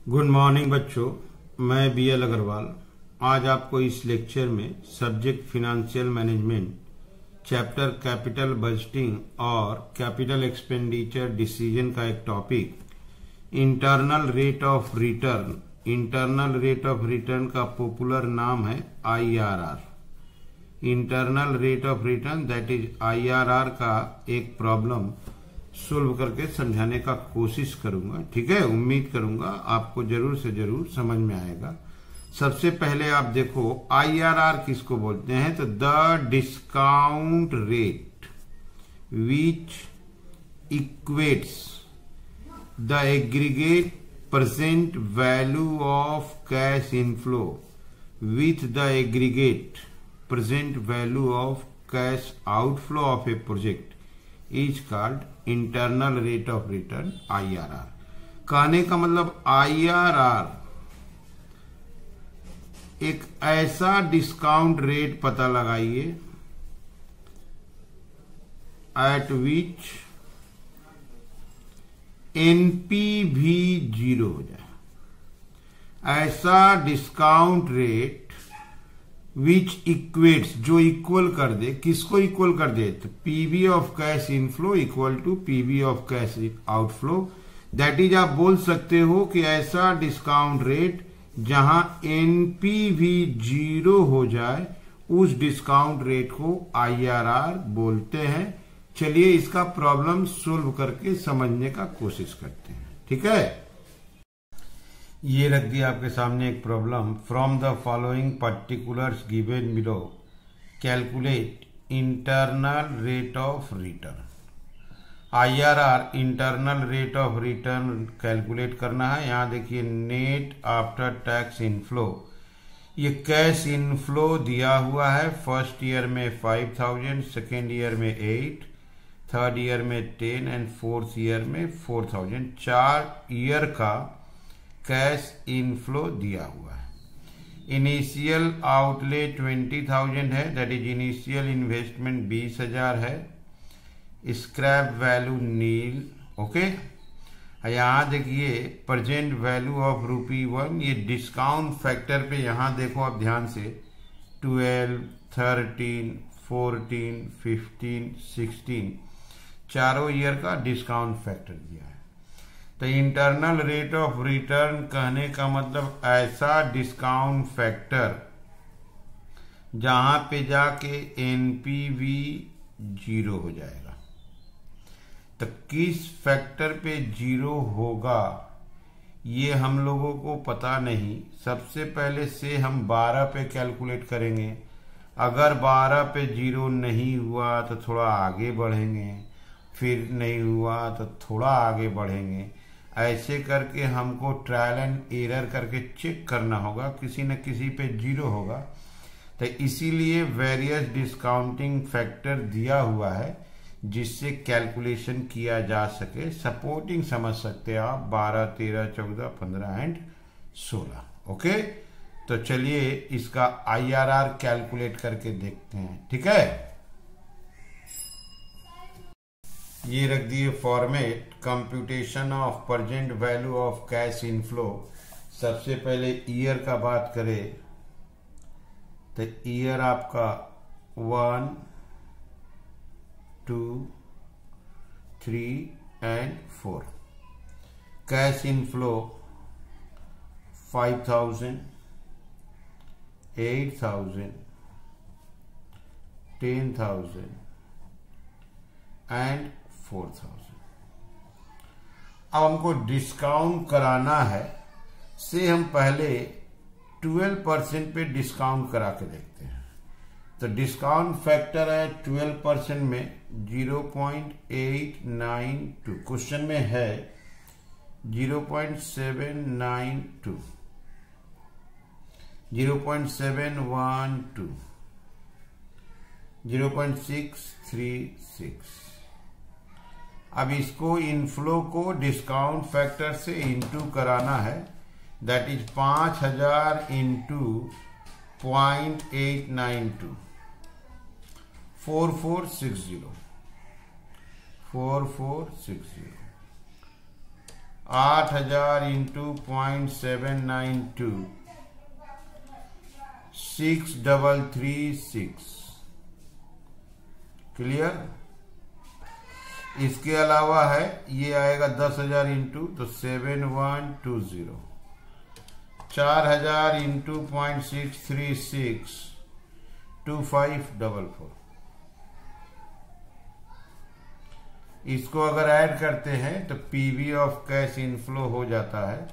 Good morning बच्चों, मैं B L Agarwal आज आपको इस लेक्चर में subject financial management chapter capital budgeting और कैपिटल एक्सपेंडिचर डिसीजन का एक topic internal rate of return. Internal rate of return का पॉपुलर नाम है IRR। Internal rate of return that is IRR का एक प्रॉब्लम सोल्व करके समझाने का कोशिश करूंगा। ठीक है, उम्मीद करूंगा आपको जरूर से जरूर समझ में आएगा। सबसे पहले आप देखो IRR किसको बोलते हैं, तो the discount rate which equates the aggregate present value of cash inflow with the aggregate present value of cash outflow of A project is called internal rate of return IRR। कहने का मतलब IRR एक ऐसा discount rate पता लगाइए eight विच NPV 0 हो जाए। ऐसा डिस्काउंट रेट विच इक्वेट्स, जो इक्वल कर दे, किसको इक्वल कर दे, तो PV of cash inflow equal to PV of cash outflow. That is आप बोल सकते हो कि ऐसा डिस्काउंट रेट जहां NPV 0 हो जाए उस डिस्काउंट रेट को IRR बोलते हैं। चलिए इसका प्रॉब्लम सोल्व करके समझने का कोशिश करते हैं। ठीक है, ये रख दिया आपके सामने एक problem. From the following particulars given below calculate internal rate of return. IRR internal rate of return calculate करना है। यहां देखिए नेट आफ्टर टैक्स इनफ्लो, ये कैश इनफ्लो दिया हुआ है। फर्स्ट ईयर में 5000, सेकेंड ईयर में 8, थर्ड ईयर में 10 एंड फोर्थ ईयर में 4000। 4 ईयर का कैश इनफ्लो दिया हुआ है। इनिशियल आउटले 20,000 है, दैट इज इनिशियल इन्वेस्टमेंट 20,000 है। स्क्रैप वैल्यू नील। ओके, यहां देखिए प्रेजेंट वैल्यू ऑफ ₹1। ये डिस्काउंट फैक्टर पे यहां देखो आप ध्यान से 12, 13, 14, 15, 16 चारों ईयर का डिस्काउंट फैक्टर दिया है। तो इंटरनल रेट ऑफ रिटर्न कहने का मतलब ऐसा डिस्काउंट फैक्टर जहां पे जाके NPV 0 हो जाएगा। तो किस फैक्टर पे 0 होगा ये हम लोगों को पता नहीं। सबसे पहले से हम 12 पे कैलकुलेट करेंगे। अगर 12 पे 0 नहीं हुआ तो थोड़ा आगे बढ़ेंगे, फिर नहीं हुआ तो थोड़ा आगे बढ़ेंगे। ऐसे करके हमको ट्रायल एंड एरर करके चेक करना होगा, किसी न किसी पे 0 होगा। तो इसीलिए वेरियस डिस्काउंटिंग फैक्टर दिया हुआ है जिससे कैलकुलेशन किया जा सके। सपोर्टिंग समझ सकते हैं आप 12, 13, 14, 15 एंड 16। ओके, तो चलिए इसका IRR कैलकुलेट करके देखते हैं। ठीक है, ये रख दिए format computation of present value of cash inflow. सबसे पहले ईयर का बात करें तो ईयर आपका 1, 2, 3 एंड 4। Cash inflow 5,000, 8,000, 10,000 and 4,000। अब हमको डिस्काउंट कराना है, से हम पहले 12% पे डिस्काउंट करा के देखते हैं। तो डिस्काउंट फैक्टर है 12% में 0.892। क्वेश्चन में है 0.792, 0.712, 0.636। अब इसको इनफ्लो को डिस्काउंट फैक्टर से इंटू कराना है। That is 5,000 into 0.892, 4460, 4460। 8,000 into 0.792 6,336। Clear. इसके अलावा है ये आएगा 10,000 इंटू तो 7120, 4,000 इंटू 0.636 2544। इसको अगर ऐड करते हैं तो पीवी ऑफ कैश इनफ्लो हो जाता है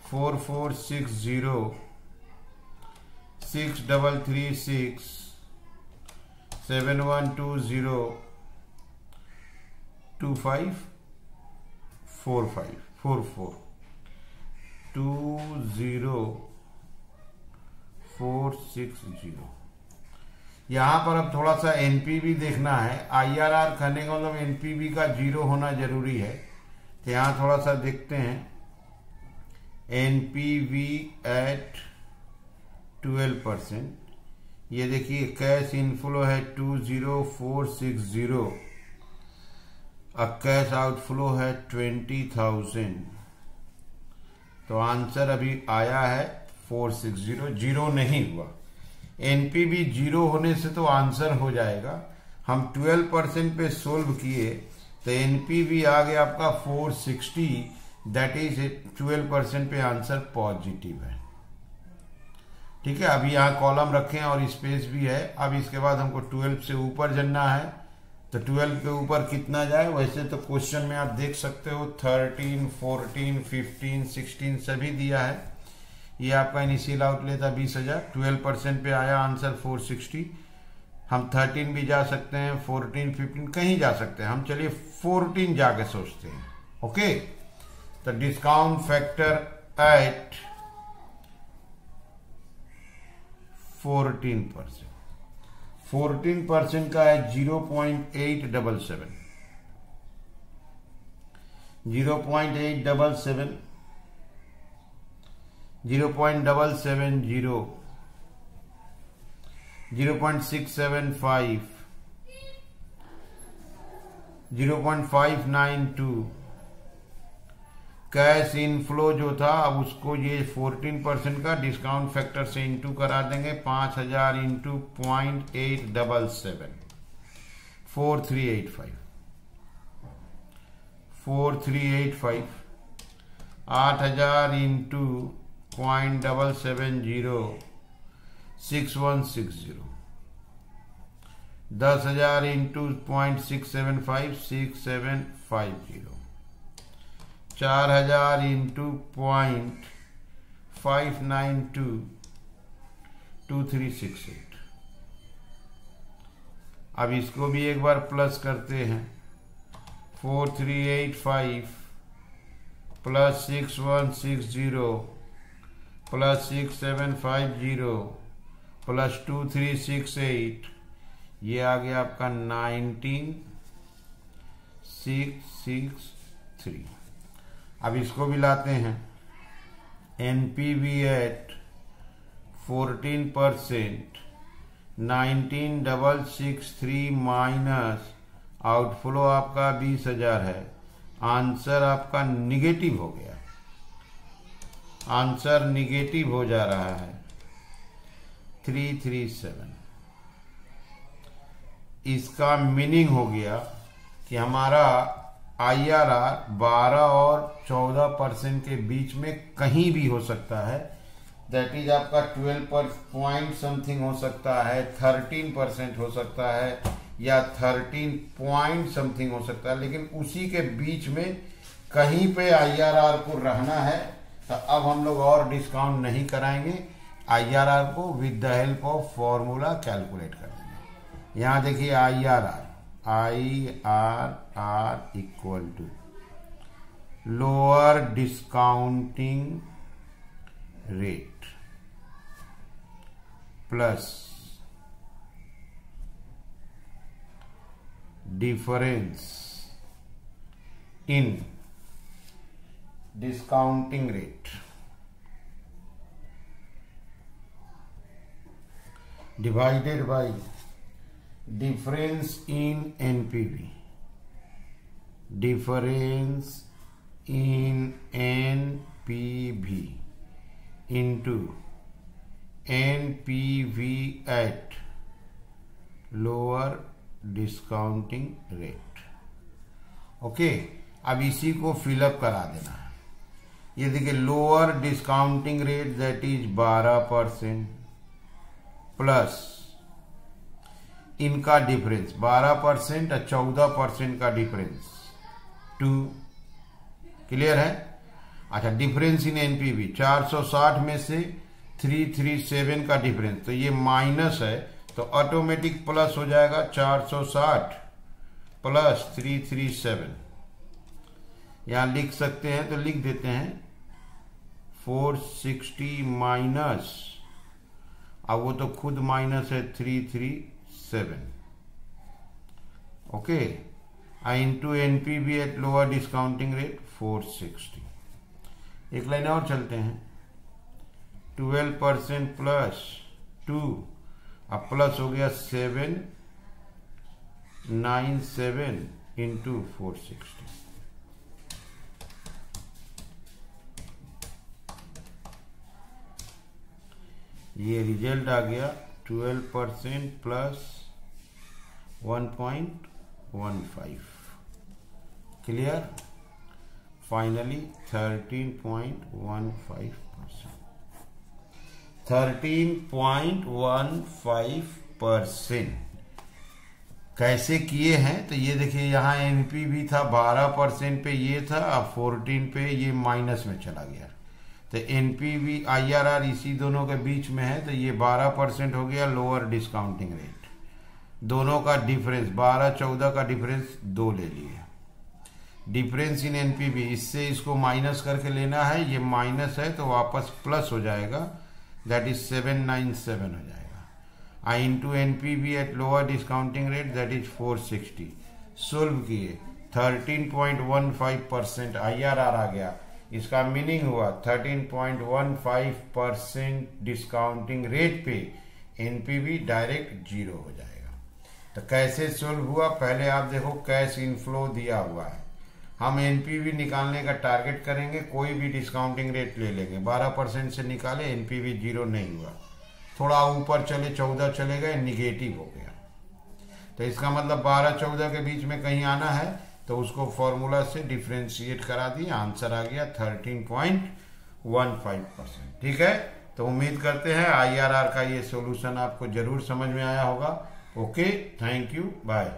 4460 6336 7120 2545 44 20460। यहां पर अब थोड़ा सा एनपीवी देखना है। आईआरआर करने का मतलब एनपीवी का 0 होना जरूरी है। तो यहां थोड़ा सा देखते हैं। NPV at 12%। ये देखिए कैश इनफ्लो है 20460 और कैश आउटफ्लो है 20,000। तो आंसर अभी आया है 460, 0 नहीं हुआ। एनपीवी 0 होने से तो आंसर हो जाएगा। हम 12% पे सोल्व किए तो एनपीवी आ गया आपका 460, दैट इज 12% पे आंसर पॉजिटिव है। ठीक है। अभी यहाँ कॉलम रखें और स्पेस भी है। अब इसके बाद हमको 12 से ऊपर जाना है। तो 12 के ऊपर कितना जाए, वैसे तो क्वेश्चन में आप देख सकते हो 13, 14, 15, 16 सभी दिया है। ये आपका इनिशियल आउटले था 20,000, 12% पे आया आंसर 460। हम 13 भी जा सकते हैं, 14, 15 कहीं जा सकते हैं। हम चलिए 14 जाके सोचते हैं। ओके। तो डिस्काउंट फैक्टर एट 14%। 14% का है 0.877, 0.877, 0.770, 0.675, 0.592। कैश इनफ्लो जो था अब उसको ये 14% का डिस्काउंट फैक्टर से इंटू करा देंगे। 5,000 इंटू 0.877 4385, 4385। 8,000 into 0.770 6160, 10,000 into 0.675 6750, 4,000 into 0.592 2368। अब इसको भी एक बार प्लस करते हैं। 4385 प्लस 6160 प्लस 6750 प्लस 2368, ये आ गया आपका 19663। अब इसको भी लाते हैं। एनपीवी एट 14%, 19,663 माइनस आउटफ्लो आपका 20,000 है। आंसर आपका निगेटिव हो गया। आंसर निगेटिव हो जा रहा है 337। इसका मीनिंग हो गया कि हमारा आईआरआर 12 और 14% के बीच में कहीं भी हो सकता है। दैट इज आपका 12 पॉइंट समथिंग हो सकता है, 13% हो सकता है या 13 पॉइंट समथिंग हो सकता है, लेकिन उसी के बीच में कहीं पे आईआरआर को रहना है। तो अब हम लोग और डिस्काउंट नहीं कराएंगे। आईआरआर को with the help of formula calculate कर देंगे। यहां देखिए IRR equal to lower discounting rate plus difference in discounting rate divided by difference in NPV, difference in NPV into NPV at lower discounting rate. Okay, अब इसी को fill up करा देना है. ये देखिए, lower discounting rate that is 12% plus इनका difference 12% और 14% का डिफरेंस 2. क्लियर है? अच्छा, डिफरेंस इन एनपीवी 460 में से 337 का डिफरेंस, तो ये माइनस है तो ऑटोमेटिक प्लस हो जाएगा. 460 प्लस 337 यहां लिख सकते हैं तो लिख देते हैं 460 माइनस, अब वो तो खुद माइनस है 337. Okay, into NPV at lower discounting rate 460. एक लाइन और चलते हैं. 12% प्लस 2, अब प्लस हो गया 797 इंटू 460. ये रिजल्ट आ गया 12% प्लस 1.15. क्लियर? फाइनली 13.15%. 13.15% कैसे किए हैं तो ये देखिए, यहाँ एनपीवी था 12% पे, ये था, अब 14 पे ये माइनस में चला गया. तो एनपीवी आईआरआर इसी दोनों के बीच में है, तो ये 12% हो गया लोअर डिस्काउंटिंग रेट. दोनों का डिफरेंस 12-14 का डिफरेंस 2 ले लिए. डिफरेंस इन एनपीवी, इससे इसको माइनस करके लेना है, ये माइनस है तो वापस प्लस हो जाएगा, दैट इज 797 हो जाएगा. Into NPV at lower discounting rate that is 460. Solve किए, 13.15% आईआरआर आ गया. इसका मीनिंग हुआ 13.15% डिस्काउंटिंग रेट पे एनपीवी डायरेक्ट 0 हो जाएगा. तो कैसे सोल्व हुआ, पहले आप देखो, कैश इनफ्लो दिया हुआ है. हम एनपीवी निकालने का टारगेट करेंगे, कोई भी डिस्काउंटिंग रेट ले लेंगे. 12% से निकाले, एनपीवी 0 नहीं हुआ, थोड़ा ऊपर चले 14 चले गए, निगेटिव हो गया. तो इसका मतलब 12-14 के बीच में कहीं आना है, तो उसको फॉर्मूला से डिफ्रेंशिएट करा दिया, आंसर आ गया 13.15%. ठीक है, तो उम्मीद करते हैं आईआरआर का ये सॉल्यूशन आपको जरूर समझ में आया होगा. Okay, thank you, bye.